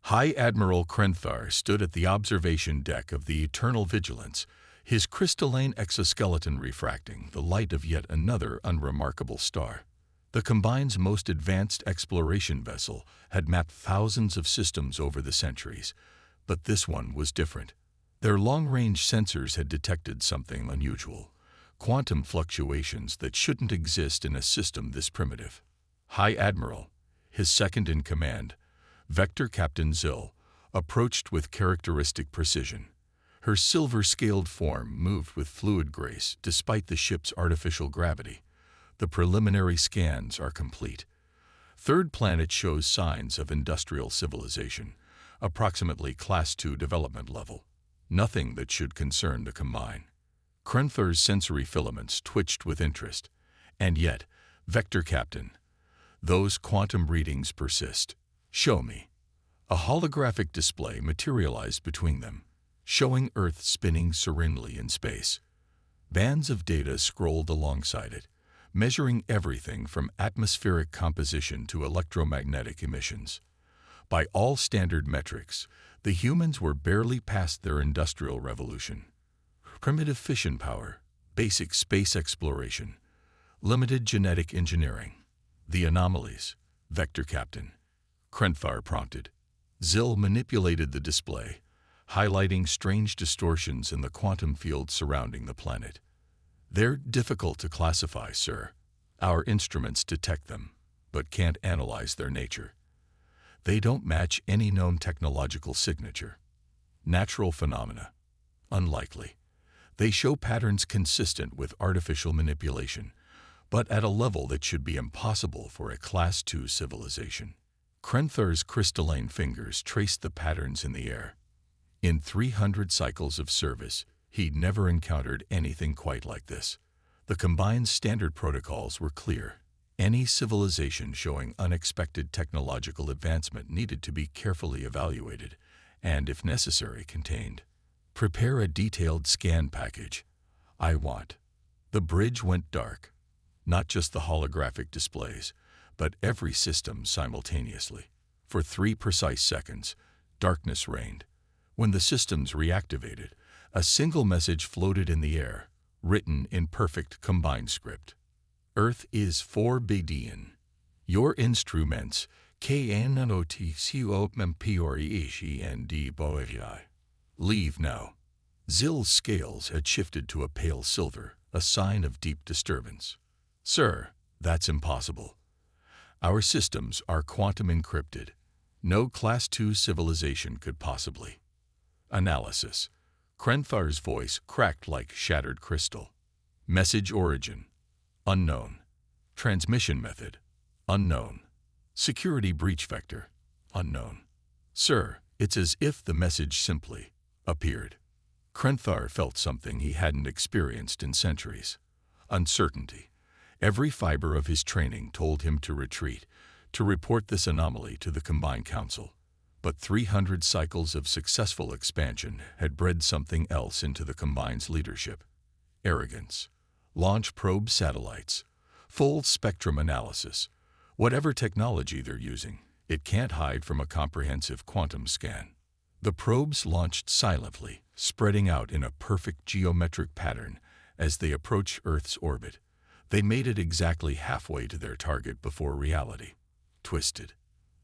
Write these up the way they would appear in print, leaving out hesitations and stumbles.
High Admiral Krenthar stood at the observation deck of the Eternal Vigilance, his crystalline exoskeleton refracting the light of yet another unremarkable star. The Combine's most advanced exploration vessel had mapped thousands of systems over the centuries, but this one was different. Their long-range sensors had detected something unusual, quantum fluctuations that shouldn't exist in a system this primitive. High Admiral, his second-in-command, Vector Captain Zill, approached with characteristic precision. Her silver-scaled form moved with fluid grace despite the ship's artificial gravity. The preliminary scans are complete. Third planet shows signs of industrial civilization, approximately Class II development level. Nothing that should concern the Combine. Krenthar's sensory filaments twitched with interest. And yet, Vector Captain, those quantum readings persist. Show me. A holographic display materialized between them, showing Earth spinning serenely in space. Bands of data scrolled alongside it, measuring everything from atmospheric composition to electromagnetic emissions. By all standard metrics, the humans were barely past their industrial revolution. Primitive fission power, basic space exploration, limited genetic engineering. The anomalies, Vector Captain, Krenthar prompted. Zill manipulated the display, highlighting strange distortions in the quantum field surrounding the planet. They're difficult to classify, sir. Our instruments detect them, but can't analyze their nature. They don't match any known technological signature. Natural phenomena. Unlikely. They show patterns consistent with artificial manipulation, but at a level that should be impossible for a Class II civilization. Krenthar's crystalline fingers traced the patterns in the air. In 300 cycles of service, he'd never encountered anything quite like this. The Combine's standard protocols were clear. Any civilization showing unexpected technological advancement needed to be carefully evaluated and, if necessary, contained. Prepare a detailed scan package. I want. The bridge went dark. Not just the holographic displays, but every system simultaneously. For 3 precise seconds, darkness reigned. When the systems reactivated, a single message floated in the air, written in perfect Combine script. Earth is forbidden. Your instruments cannot leave now. Zill's scales had shifted to a pale silver, a sign of deep disturbance. Sir, that's impossible. Our systems are quantum encrypted. No Class II civilization could possibly. Analysis. Krenthar's voice cracked like shattered crystal. Message origin. Unknown. Transmission method. Unknown. Security breach vector. Unknown. Sir, it's as if the message simply appeared. Krenthar felt something he hadn't experienced in centuries. Uncertainty. Every fiber of his training told him to retreat, to report this anomaly to the Combined Council. But 300 cycles of successful expansion had bred something else into the Combine's leadership. Arrogance. Launch probe satellites. Full spectrum analysis. Whatever technology they're using, it can't hide from a comprehensive quantum scan. The probes launched silently, spreading out in a perfect geometric pattern as they approached Earth's orbit. They made it exactly halfway to their target before reality. Twisted.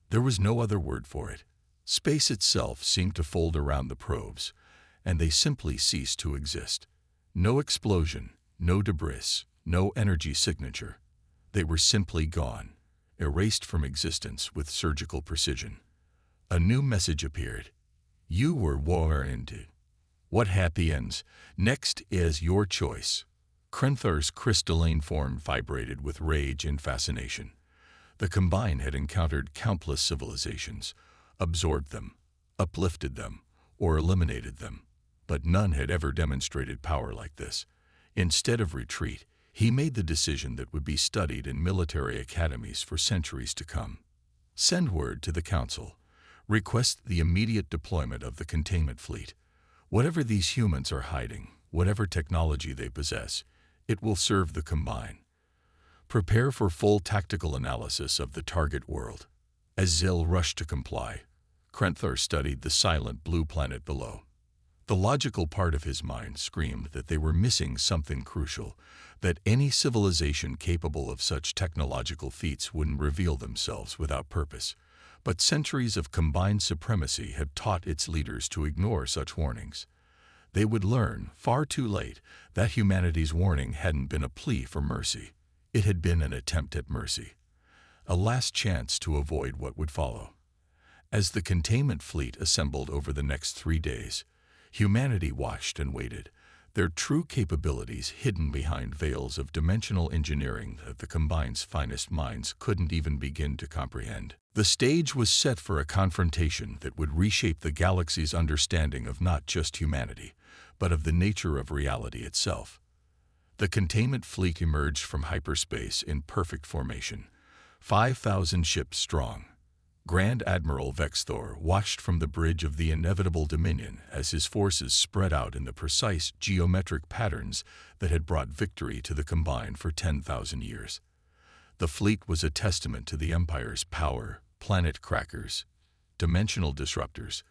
There was no other word for it. Space itself seemed to fold around the probes, and they simply ceased to exist. No explosion, no debris, no energy signature. They were simply gone, erased from existence with surgical precision. A new message appeared. You were warranted. What happy ends? Next is your choice. Krenthar's crystalline form vibrated with rage and fascination. The Combine had encountered countless civilizations, absorbed them, uplifted them, or eliminated them, but none had ever demonstrated power like this. Instead of retreat, he made the decision that would be studied in military academies for centuries to come. Send word to the Council. Request the immediate deployment of the containment fleet. Whatever these humans are hiding, whatever technology they possess, it will serve the Combine. Prepare for full tactical analysis of the target world. As Zill rushed to comply, Krenthar studied the silent blue planet below. The logical part of his mind screamed that they were missing something crucial, that any civilization capable of such technological feats wouldn't reveal themselves without purpose. But centuries of combined supremacy had taught its leaders to ignore such warnings. They would learn, far too late, that humanity's warning hadn't been a plea for mercy. It had been an attempt at mercy, a last chance to avoid what would follow. As the containment fleet assembled over the next 3 days, humanity watched and waited, their true capabilities hidden behind veils of dimensional engineering that the Combine's finest minds couldn't even begin to comprehend. The stage was set for a confrontation that would reshape the galaxy's understanding of not just humanity, but of the nature of reality itself. The containment fleet emerged from hyperspace in perfect formation, 5,000 ships strong. Grand Admiral Vexthor watched from the bridge of the inevitable Dominion as his forces spread out in the precise geometric patterns that had brought victory to the Combine for 10,000 years. The fleet was a testament to the Empire's power: planet crackers, dimensional disruptors,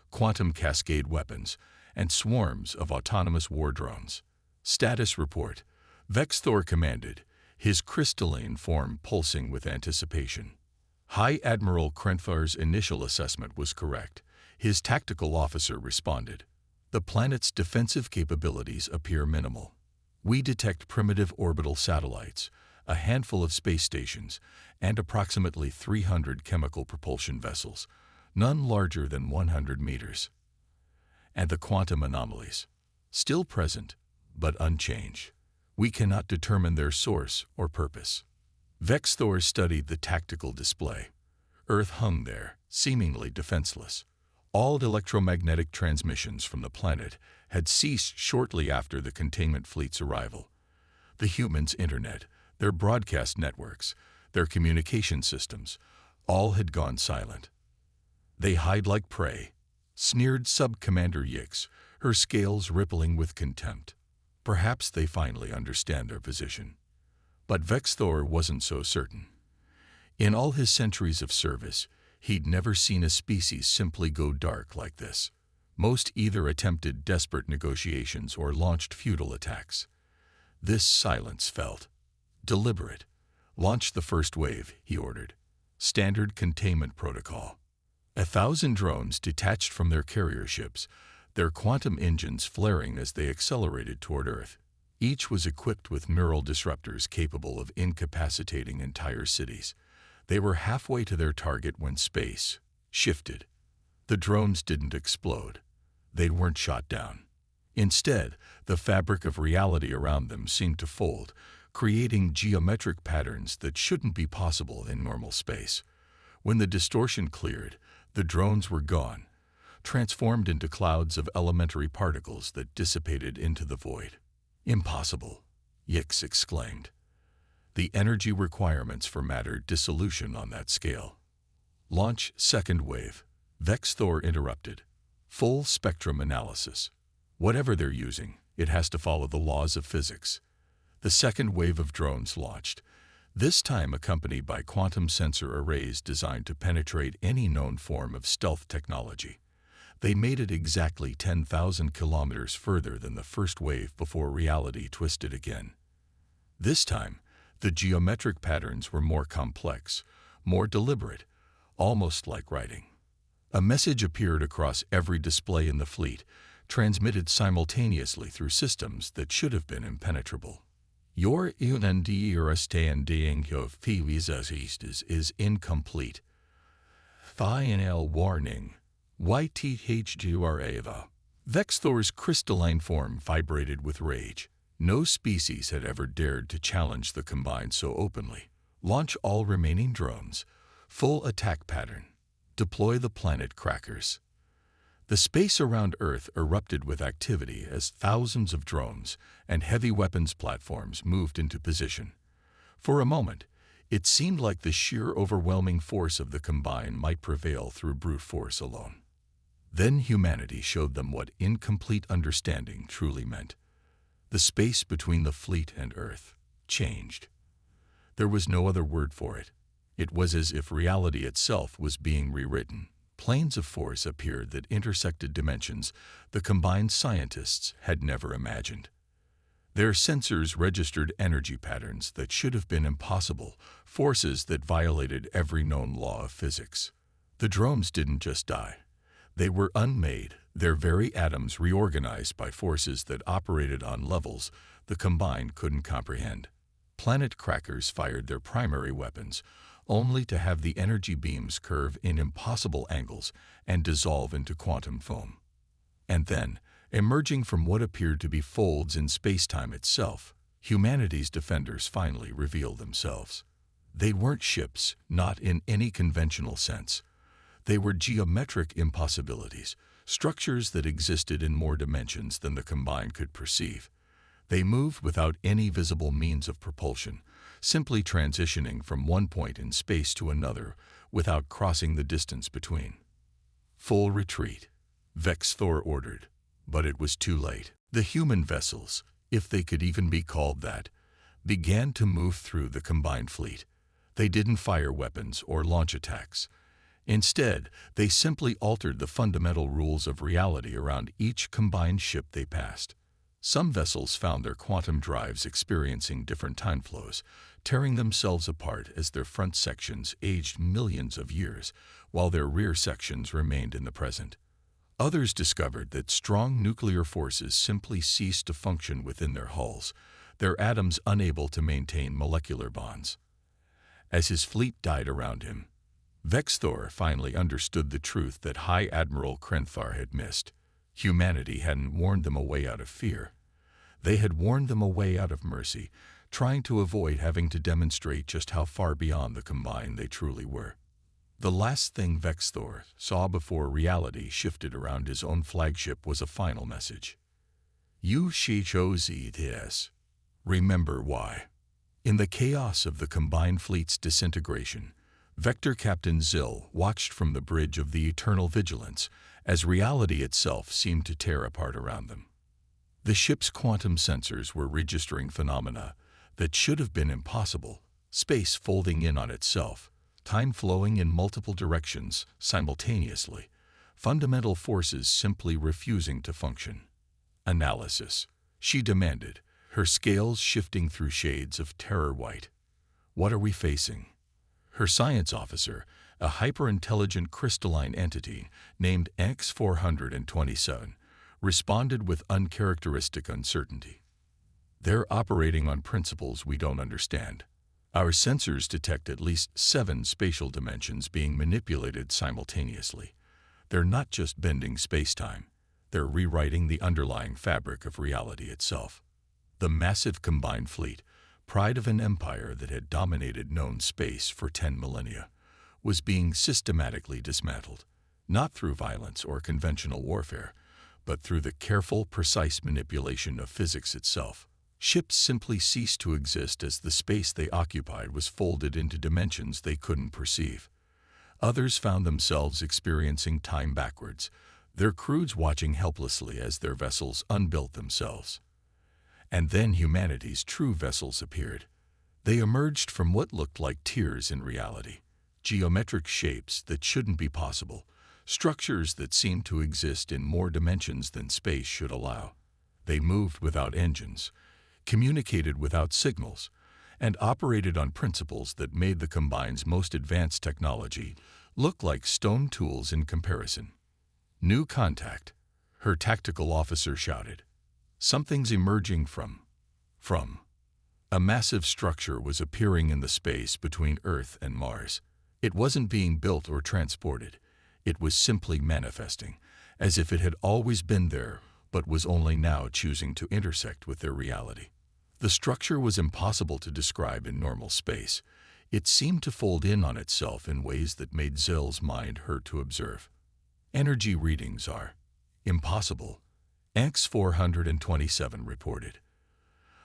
quantum cascade weapons, and swarms of autonomous war drones. Status report: Vexthor commanded, his crystalline form pulsing with anticipation. High Admiral Krenthar's initial assessment was correct. His tactical officer responded. The planet's defensive capabilities appear minimal. We detect primitive orbital satellites, a handful of space stations, and approximately 300 chemical propulsion vessels, none larger than 100 meters. And the quantum anomalies, still present, but unchanged. We cannot determine their source or purpose. Vexthor studied the tactical display. Earth hung there, seemingly defenseless. All electromagnetic transmissions from the planet had ceased shortly after the containment fleet's arrival. The humans' internet, their broadcast networks, their communication systems, all had gone silent. They hide like prey, sneered Sub-Commander Yix, her scales rippling with contempt. Perhaps they finally understand their position. But Vexthor wasn't so certain. In all his centuries of service, he'd never seen a species simply go dark like this. Most either attempted desperate negotiations or launched futile attacks. This silence felt deliberate. Launch the first wave, he ordered. Standard containment protocol. 1,000 drones detached from their carrier ships, their quantum engines flaring as they accelerated toward Earth. Each was equipped with neural disruptors capable of incapacitating entire cities. They were halfway to their target when space shifted. The drones didn't explode. They weren't shot down. Instead, the fabric of reality around them seemed to fold, creating geometric patterns that shouldn't be possible in normal space. When the distortion cleared, the drones were gone, transformed into clouds of elementary particles that dissipated into the void. Impossible, Yix exclaimed. The energy requirements for matter dissolution on that scale. Launch second wave, Vexthor interrupted. Full spectrum analysis. Whatever they're using, it has to follow the laws of physics. The second wave of drones launched, this time accompanied by quantum sensor arrays designed to penetrate any known form of stealth technology. They made it exactly 10,000 kilometers further than the first wave before reality twisted again. This time, the geometric patterns were more complex, more deliberate, almost like writing. A message appeared across every display in the fleet, transmitted simultaneously through systems that should have been impenetrable. Your understanding of visas is incomplete. Final warning. YTHGRAVA. Vexthor's crystalline form vibrated with rage. No species had ever dared to challenge the Combine so openly. Launch all remaining drones. Full attack pattern. Deploy the planet crackers. The space around Earth erupted with activity as thousands of drones and heavy weapons platforms moved into position. For a moment, it seemed like the sheer overwhelming force of the Combine might prevail through brute force alone. Then humanity showed them what incomplete understanding truly meant. The space between the fleet and Earth changed. There was no other word for it. It was as if reality itself was being rewritten, Planes of force appeared that intersected dimensions the combined scientists had never imagined. Their sensors registered energy patterns that should have been impossible, forces that violated every known law of physics. The drones didn't just die. They were unmade, their very atoms reorganized by forces that operated on levels the combined couldn't comprehend. Planet crackers fired their primary weapons, only to have the energy beams curve in impossible angles and dissolve into quantum foam. And then, emerging from what appeared to be folds in space-time itself, humanity's defenders finally revealed themselves. They weren't ships, not in any conventional sense. They were geometric impossibilities, structures that existed in more dimensions than the combined could perceive. They moved without any visible means of propulsion, simply transitioning from one point in space to another without crossing the distance between. Full retreat, Vexthor ordered, but it was too late. The human vessels, if they could even be called that, began to move through the combined fleet. They didn't fire weapons or launch attacks. Instead, they simply altered the fundamental rules of reality around each combined ship they passed. Some vessels found their quantum drives experiencing different time flows, tearing themselves apart as their front sections aged millions of years, while their rear sections remained in the present. Others discovered that strong nuclear forces simply ceased to function within their hulls, their atoms unable to maintain molecular bonds. As his fleet died around him, Vexthor finally understood the truth that High Admiral Krenthar had missed. Humanity hadn't warned them away out of fear. They had warned them away out of mercy, trying to avoid having to demonstrate just how far beyond the combined they truly were. The last thing Vexthor saw before reality shifted around his own flagship was a final message. You chose it. Remember why. In the chaos of the combined fleet's disintegration, Vector Captain Zill watched from the bridge of the eternal vigilance as reality itself seemed to tear apart around them. The ship's quantum sensors were registering phenomena that should have been impossible, space folding in on itself, time flowing in multiple directions simultaneously, fundamental forces simply refusing to function. Analysis, she demanded, her scales shifting through shades of terror white. What are we facing? Her science officer, a hyper-intelligent crystalline entity named X-427, responded with uncharacteristic uncertainty. They're operating on principles we don't understand. Our sensors detect at least 7 spatial dimensions being manipulated simultaneously. They're not just bending space-time, they're rewriting the underlying fabric of reality itself. The massive combined fleet, pride of an empire that had dominated known space for 10 millennia, was being systematically dismantled, not through violence or conventional warfare, but through the careful, precise manipulation of physics itself. Ships simply ceased to exist as the space they occupied was folded into dimensions they couldn't perceive. Others found themselves experiencing time backwards, their crews watching helplessly as their vessels unbuilt themselves. And then humanity's true vessels appeared. They emerged from what looked like tears in reality, geometric shapes that shouldn't be possible, structures that seemed to exist in more dimensions than space should allow. They moved without engines, communicated without signals, and operated on principles that made the Combined's most advanced technology look like stone tools in comparison. New contact, her tactical officer shouted. Something's emerging from. A massive structure was appearing in the space between Earth and Mars. It wasn't being built or transported. It was simply manifesting, as if it had always been there, but was only now choosing to intersect with their reality. The structure was impossible to describe in normal space. It seemed to fold in on itself in ways that made Zill's mind hurt to observe. Energy readings are impossible, X-427 reported.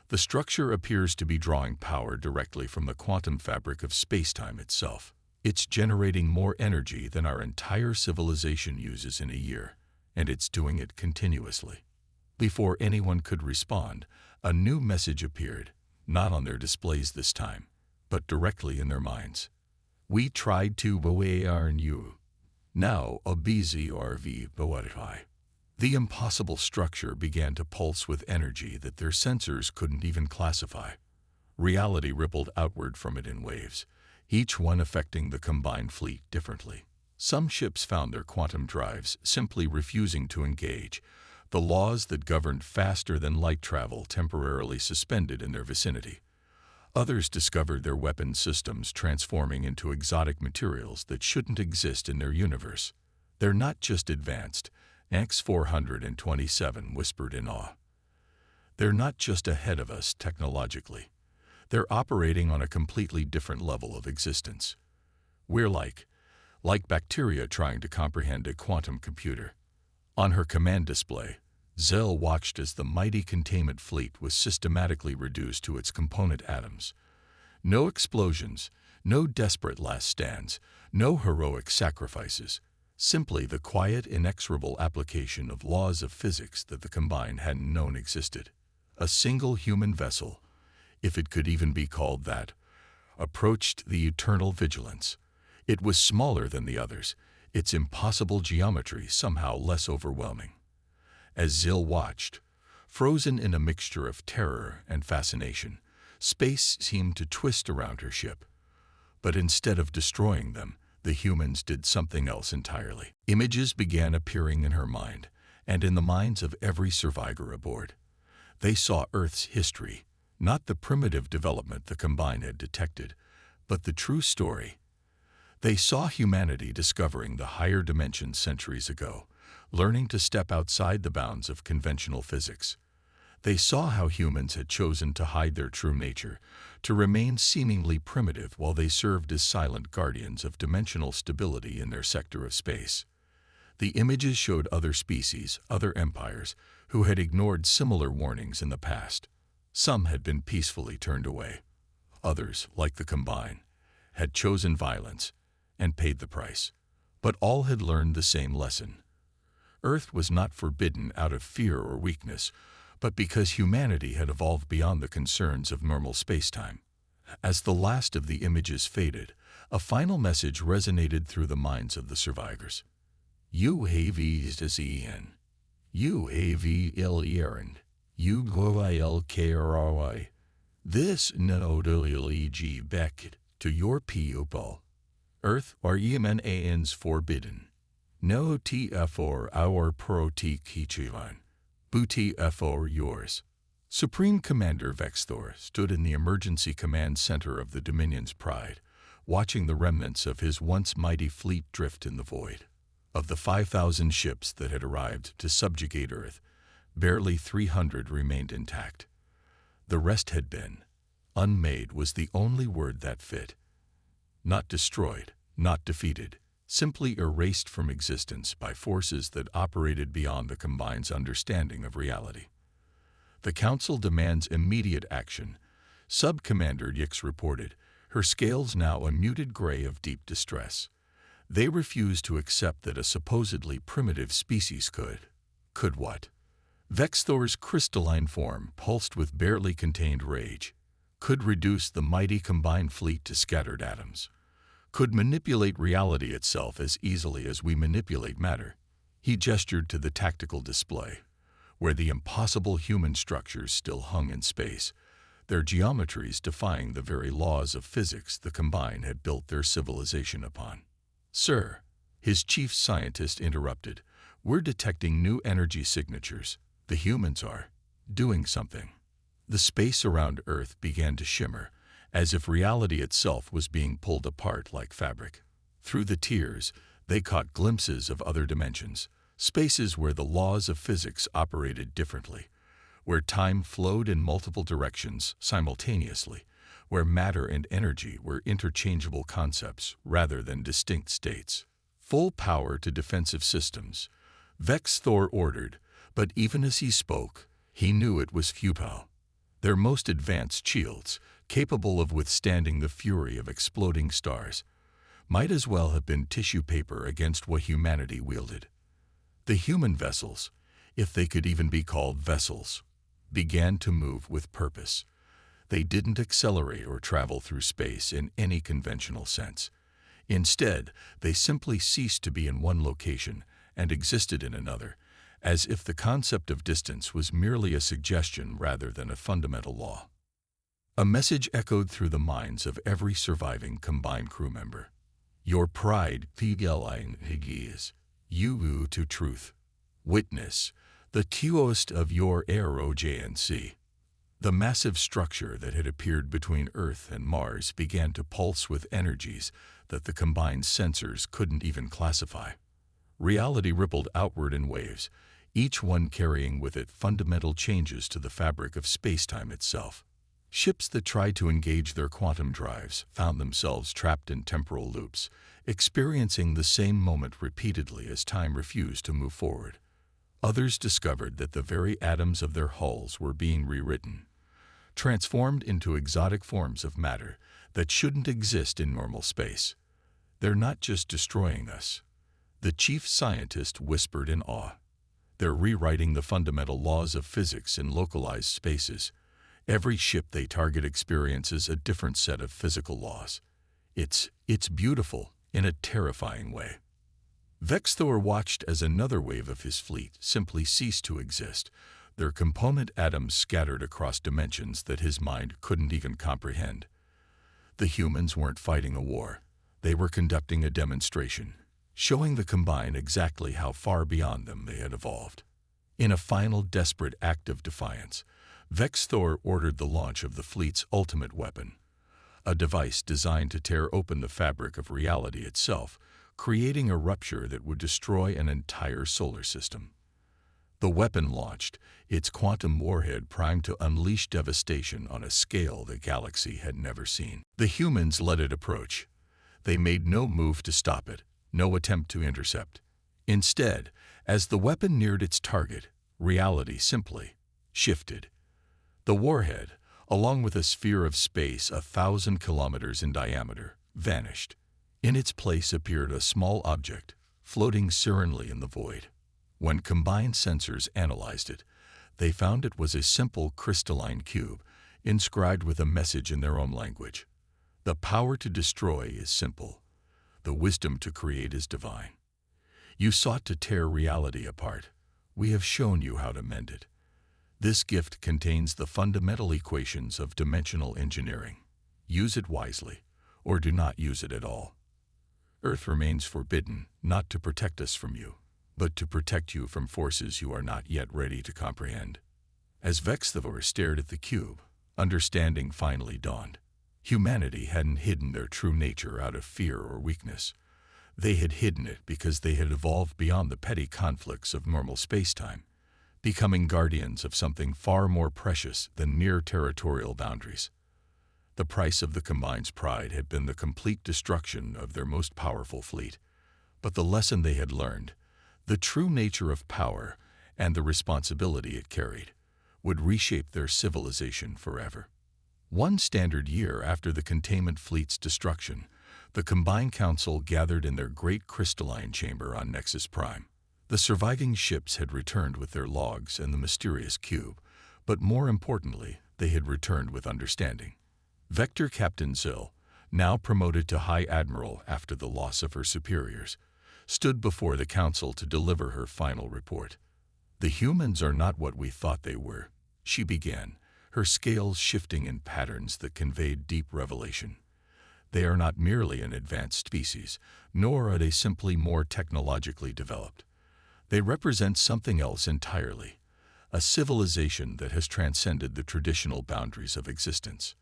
The structure appears to be drawing power directly from the quantum fabric of space-time itself. It's generating more energy than our entire civilization uses in a year, and it's doing it continuously. Before anyone could respond, a new message appeared, not on their displays this time, but directly in their minds. We tried to warn you. now a BZRV Boetify. The impossible structure began to pulse with energy that their sensors couldn't even classify. Reality rippled outward from it in waves, each one affecting the combined fleet differently. Some ships found their quantum drives simply refusing to engage, the laws that governed faster-than-light travel temporarily suspended in their vicinity. Others discovered their weapon systems transforming into exotic materials that shouldn't exist in their universe. They're not just advanced, X-427 whispered in awe. They're not just ahead of us technologically. They're operating on a completely different level of existence. We're like bacteria trying to comprehend a quantum computer. On her command display, Zell watched as the mighty containment fleet was systematically reduced to its component atoms. No explosions, no desperate last stands, no heroic sacrifices, simply the quiet, inexorable application of laws of physics that the Combine hadn't known existed. A single human vessel, if it could even be called that, approached the eternal vigilance. It was smaller than the others, its impossible geometry somehow less overwhelming. As Zill watched, frozen in a mixture of terror and fascination, space seemed to twist around her ship. But instead of destroying them, the humans did something else entirely. Images began appearing in her mind, and in the minds of every survivor aboard. They saw Earth's history, not the primitive development the Combine had detected, but the true story. They saw humanity discovering the higher dimensions centuries ago, learning to step outside the bounds of conventional physics. They saw how humans had chosen to hide their true nature, to remain seemingly primitive while they served as silent guardians of dimensional stability in their sector of space. The images showed other species, other empires, who had ignored similar warnings in the past. Some had been peacefully turned away. Others, like the Combine, had chosen violence and paid the price. But all had learned the same lesson. Earth was not forbidden out of fear or weakness, but because humanity had evolved beyond the concerns of normal spacetime. As the last of the images faded, a final message resonated through the minds of the survivors. UAV is en. UAV errand. UGOILKRY. This NODLEG Beckett to your people. Earth or EMNAN's forbidden. No TF4 our pro TK Booty F4 yours. Supreme Commander Vexthor stood in the emergency command center of the Dominion's Pride, watching the remnants of his once mighty fleet drift in the void. Of the 5,000 ships that had arrived to subjugate Earth, barely 300 remained intact. The rest had been. Unmade was the only word that fit. Not destroyed, not defeated, simply erased from existence by forces that operated beyond the Combine's understanding of reality. The Council demands immediate action, Sub-Commander Yix reported, her scales now a muted gray of deep distress. They refuse to accept that a supposedly primitive species could what? Vexthor's crystalline form pulsed with barely contained rage, could reduce the mighty Combined fleet to scattered atoms, could manipulate reality itself as easily as we manipulate matter. He gestured to the tactical display, where the impossible human structures still hung in space, their geometries defying the very laws of physics the Combine had built their civilization upon. Sir, his chief scientist interrupted, we're detecting new energy signatures. The humans are doing something. The space around Earth began to shimmer, as if reality itself was being pulled apart like fabric. Through the tears, they caught glimpses of other dimensions, spaces where the laws of physics operated differently, where time flowed in multiple directions simultaneously, where matter and energy were interchangeable concepts rather than distinct states. Full power to defensive systems, Vexthor ordered, but even as he spoke, he knew it was futile. Their most advanced shields, capable of withstanding the fury of exploding stars, might as well have been tissue paper against what humanity wielded. The human vessels, if they could even be called vessels, began to move with purpose. They didn't accelerate or travel through space in any conventional sense. Instead, they simply ceased to be in one location and existed in another, as if the concept of distance was merely a suggestion rather than a fundamental law. A message echoed through the minds of every surviving combined crew member. Your pride, is you to truth. Witness, the tuost of your arrogance. The massive structure that had appeared between Earth and Mars began to pulse with energies that the combined sensors couldn't even classify. Reality rippled outward in waves, each one carrying with it fundamental changes to the fabric of space-time itself. Ships that tried to engage their quantum drives found themselves trapped in temporal loops, experiencing the same moment repeatedly as time refused to move forward. Others discovered that the very atoms of their hulls were being rewritten, transformed into exotic forms of matter that shouldn't exist in normal space. They're not just destroying us, the chief scientist whispered in awe. They're rewriting the fundamental laws of physics in localized spaces. Every ship they target experiences a different set of physical laws. It's beautiful in a terrifying way. Vexthor watched as another wave of his fleet simply ceased to exist, their component atoms scattered across dimensions that his mind couldn't even comprehend. The humans weren't fighting a war. They were conducting a demonstration, showing the Combine exactly how far beyond them they had evolved. In a final desperate act of defiance, Vexthor ordered the launch of the fleet's ultimate weapon, a device designed to tear open the fabric of reality itself, creating a rupture that would destroy an entire solar system. The weapon launched, its quantum warhead primed to unleash devastation on a scale the galaxy had never seen. The humans let it approach. They made no move to stop it, no attempt to intercept. Instead, as the weapon neared its target, reality simply shifted. The warhead, along with a sphere of space 1,000 kilometers in diameter, vanished. In its place appeared a small object, floating serenely in the void. When combined sensors analyzed it, they found it was a simple crystalline cube, inscribed with a message in their own language. The power to destroy is simple. The wisdom to create is divine. You sought to tear reality apart. We have shown you how to mend it. This gift contains the fundamental equations of dimensional engineering. Use it wisely, or do not use it at all. Earth remains forbidden, not to protect us from you, but to protect you from forces you are not yet ready to comprehend. As Vexthor stared at the cube, understanding finally dawned. Humanity hadn't hidden their true nature out of fear or weakness. They had hidden it because they had evolved beyond the petty conflicts of normal space-time, becoming guardians of something far more precious than mere territorial boundaries. The price of the Combine's pride had been the complete destruction of their most powerful fleet. But the lesson they had learned, the true nature of power and the responsibility it carried, would reshape their civilization forever. One standard year after the containment fleet's destruction, the Combined Council gathered in their great crystalline chamber on Nexus Prime. The surviving ships had returned with their logs and the mysterious cube, but more importantly, they had returned with understanding. Vector Captain Zill, now promoted to High Admiral after the loss of her superiors, stood before the Council to deliver her final report. The humans are not what we thought they were, she began, her scales shifting in patterns that conveyed deep revelation. They are not merely an advanced species, nor are they simply more technologically developed. They represent something else entirely, a civilization that has transcended the traditional boundaries of existence.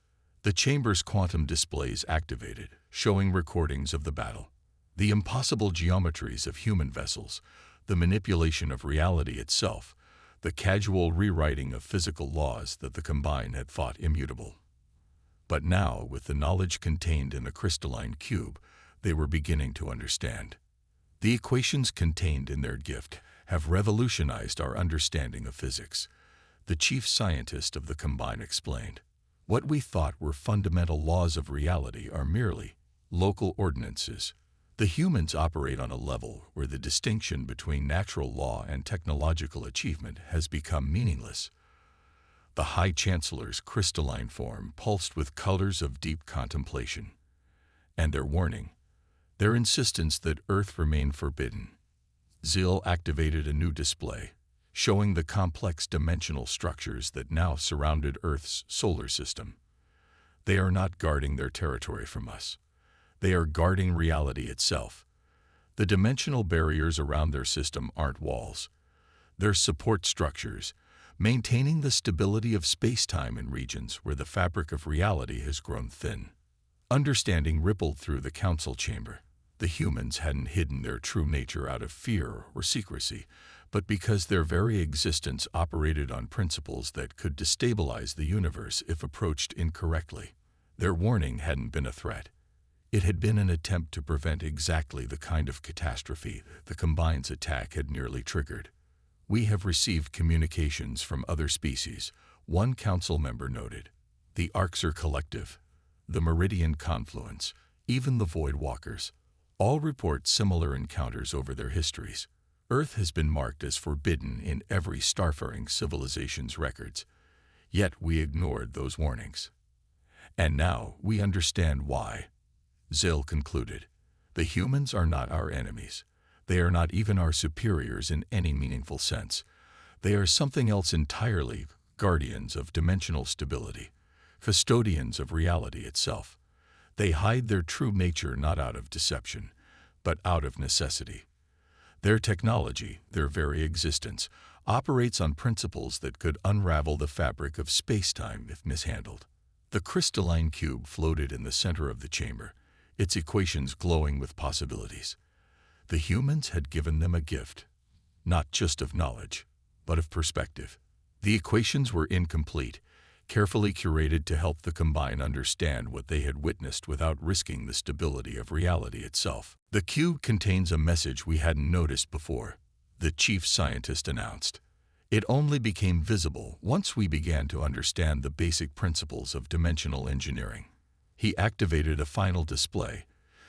The chamber's quantum displays activated, showing recordings of the battle. The impossible geometries of human vessels, the manipulation of reality itself, the casual rewriting of physical laws that the Combine had thought immutable. But now, with the knowledge contained in the crystalline cube, they were beginning to understand. The equations contained in their gift have revolutionized our understanding of physics, the chief scientist of the Combine explained. What we thought were fundamental laws of reality are merely local ordinances. The humans operate on a level where the distinction between natural law and technological achievement has become meaningless. The High Chancellor's crystalline form pulsed with colors of deep contemplation. And their warning, their insistence that Earth remain forbidden. ZIL activated a new display, showing the complex dimensional structures that now surrounded Earth's solar system. They are not guarding their territory from us. They are guarding reality itself. The dimensional barriers around their system aren't walls. They're support structures, maintaining the stability of space-time in regions where the fabric of reality has grown thin. Understanding rippled through the council chamber. The humans hadn't hidden their true nature out of fear or secrecy, but because their very existence operated on principles that could destabilize the universe if approached incorrectly. Their warning hadn't been a threat. It had been an attempt to prevent exactly the kind of catastrophe the Combine's attack had nearly triggered. "We have received communications from other species," one council member noted. "The Arxer Collective, the Meridian Confluence, even the Void Walkers, all report similar encounters over their histories. Earth has been marked as forbidden in every starfaring civilization's records, yet we ignored those warnings. And now we understand why." ZIL concluded. "The humans are not our enemies. They are not even our superiors in any meaningful sense. They are something else entirely, guardians of dimensional stability, custodians of reality itself. They hide their true nature not out of deception, but out of necessity. Their technology, their very existence, operates on principles that could unravel the fabric of space-time if mishandled." The crystalline cube floated in the center of the chamber, its equations glowing with possibilities. The humans had given them a gift, not just of knowledge, but of perspective. The equations were incomplete, carefully curated to help the Combine understand what they had witnessed without risking the stability of reality itself. "The cube contains a message we hadn't noticed before," the chief scientist announced. "It only became visible once we began to understand the basic principles of dimensional engineering." He activated a final display,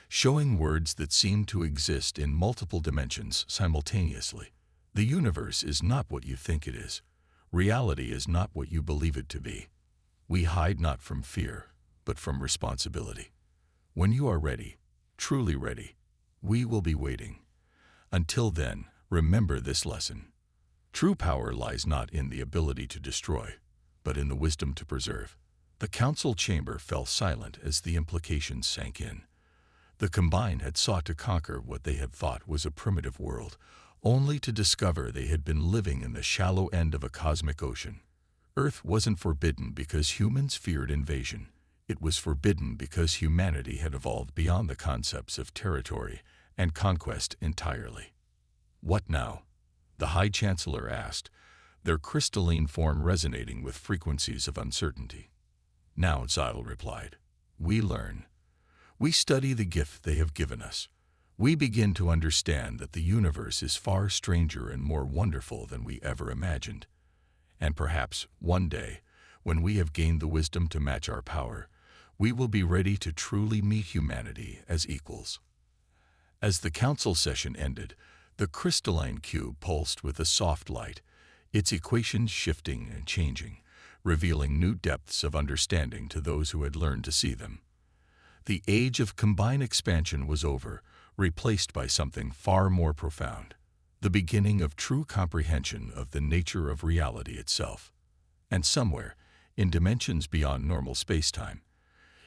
showing words that seemed to exist in multiple dimensions simultaneously. "The universe is not what you think it is. Reality is not what you believe it to be. We hide not from fear, but from responsibility. When you are ready, truly ready, we will be waiting. Until then, remember this lesson. True power lies not in the ability to destroy, but in the wisdom to preserve." The council chamber fell silent as the implications sank in. The Combine had sought to conquer what they had thought was a primitive world, only to discover they had been living in the shallow end of a cosmic ocean. Earth wasn't forbidden because humans feared invasion. It was forbidden because humanity had evolved beyond the concepts of territory and conquest entirely. "What now?" the High Chancellor asked, their crystalline form resonating with frequencies of uncertainty. "Now," ZIL replied, "we learn. We study the gift they have given us. We begin to understand that the universe is far stranger and more wonderful than we ever imagined. And perhaps, one day, when we have gained the wisdom to match our power, we will be ready to truly meet humanity as equals." As the council session ended, the crystalline cube pulsed with a soft light, its equations shifting and changing, revealing new depths of understanding to those who had learned to see them. The age of Combine expansion was over, replaced by something far more profound, the beginning of true comprehension of the nature of reality itself. And somewhere, in dimensions beyond normal space-time,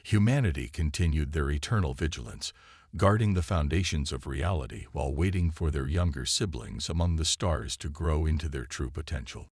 humanity continued their eternal vigilance, guarding the foundations of reality while waiting for their younger siblings among the stars to grow into their true potential.